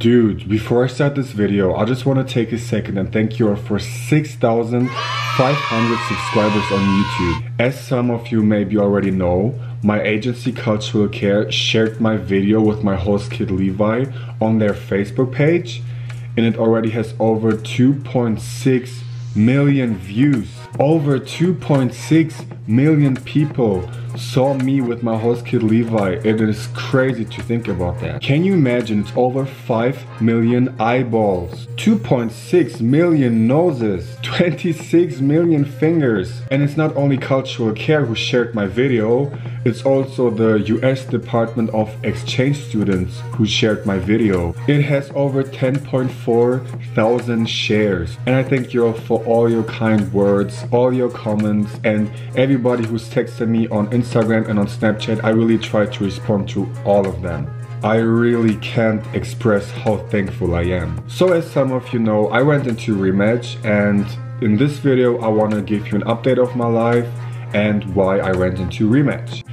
Dude, before I start this video, I just want to take a second and thank you all for 6,500 subscribers on YouTube. As some of you maybe already know, my agency Cultural Care shared my video with my host kid Levi on their Facebook page, and it already has over 2.6 million views. Over 2.6 million people saw me with my host kid Levi. It is crazy to think about that. Can you imagine? It's over 5 million eyeballs, 2.6 million noses, 26 million fingers. And it's not only Cultural Care who shared my video, it's also the US Department of Exchange students who shared my video. It has over 10.4 thousand shares. And I thank you all for all your kind words, all your comments, and everybody who's texted me on Instagram and on Snapchat. I really try to respond to all of them. I really can't express how thankful I am. So as some of you know, I went into REMATCH, and in this video I want to give you an update of my life and why I went into REMATCH.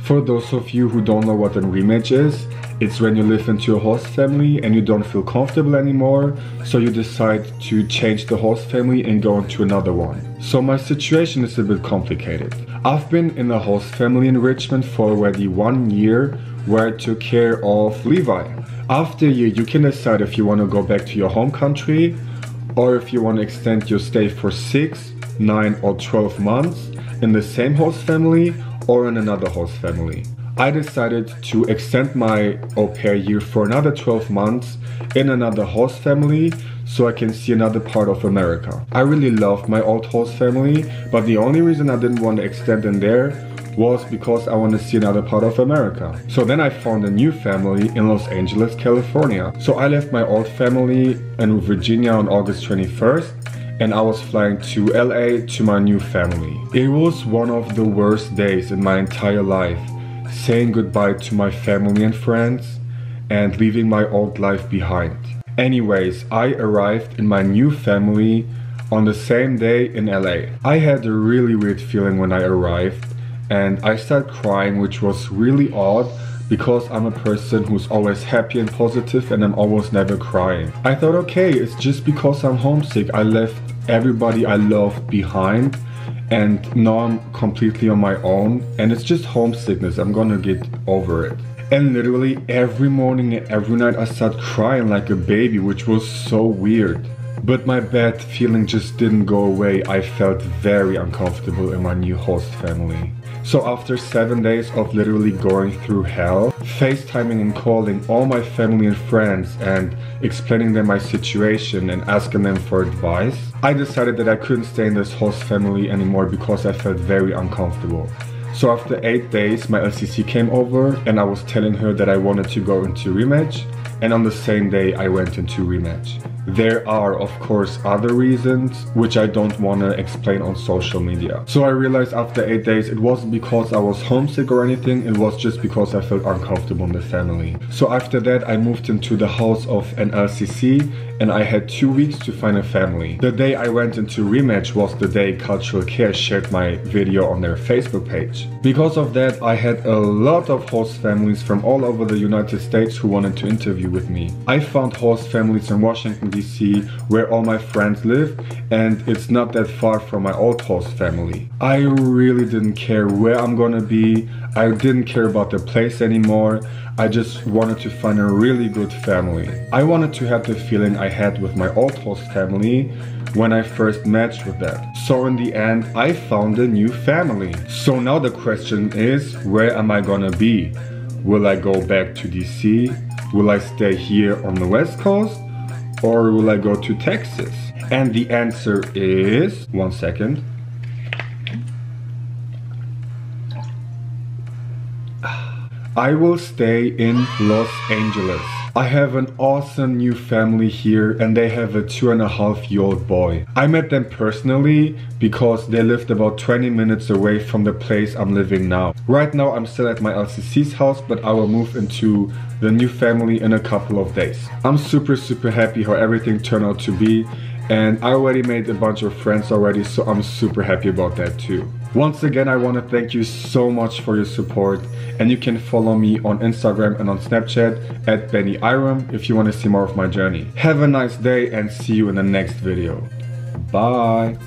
For those of you who don't know what a REMATCH is, it's when you live into a host family and you don't feel comfortable anymore, so you decide to change the host family and go into another one. So my situation is a bit complicated. I've been in a host family in Richmond for already 1 year, where I took care of Levi. After a year, you can decide if you want to go back to your home country or if you want to extend your stay for 6, 9 or 12 months in the same host family or in another host family. I decided to extend my au pair year for another 12 months in another host family so I can see another part of America. I really loved my old host family, but the only reason I didn't want to extend in there was because I want to see another part of America. So then I found a new family in Los Angeles, California. So I left my old family in Virginia on August 21st. And I was flying to LA to my new family. It was one of the worst days in my entire life, saying goodbye to my family and friends and leaving my old life behind. Anyways, I arrived in my new family on the same day in LA. I had a really weird feeling when I arrived, and I started crying, which was really odd because I'm a person who's always happy and positive and I'm almost never crying. I thought, okay, it's just because I'm homesick. I left everybody I loved behind and now I'm completely on my own, and it's just homesickness. I'm gonna get over it. And literally every morning and every night I started crying like a baby, which was so weird. But my bad feeling just didn't go away. I felt very uncomfortable in my new host family. So after 7 days of literally going through hell, FaceTiming and calling all my family and friends and explaining them my situation and asking them for advice, I decided that I couldn't stay in this host family anymore because I felt very uncomfortable. So after 8 days, my LCC came over and I was telling her that I wanted to go into REMATCH, and on the same day I went into REMATCH. There are of course other reasons which I don't want to explain on social media. So I realized after 8 days it wasn't because I was homesick or anything, it was just because I felt uncomfortable in the family. So after that I moved into the house of an LCC and I had 2 weeks to find a family. The day I went into REMATCH was the day Cultural Care shared my video on their Facebook page. Because of that, I had a lot of host families from all over the United States who wanted to interview with me. I found host families in Washington DC where all my friends live, and it's not that far from my old host family. I really didn't care where I'm gonna be. I didn't care about the place anymore. I just wanted to find a really good family. I wanted to have the feeling I had with my old host family when I first matched with them. So in the end, I found a new family. So now the question is, where am I gonna be? Will I go back to DC? Will I stay here on the West Coast? Or will I go to Texas? And the answer is, 1 second. I will stay in Los Angeles. I have an awesome new family here and they have a 2.5-year-old boy. I met them personally because they lived about 20 minutes away from the place I'm living now. Right now I'm still at my LCC's house, but I will move into the new family in a couple of days. I'm super happy how everything turned out to be, and I already made a bunch of friends already, so I'm super happy about that too. Once again, I want to thank you so much for your support, and you can follow me on Instagram and on Snapchat at beniirom if you want to see more of my journey. Have a nice day and see you in the next video. Bye!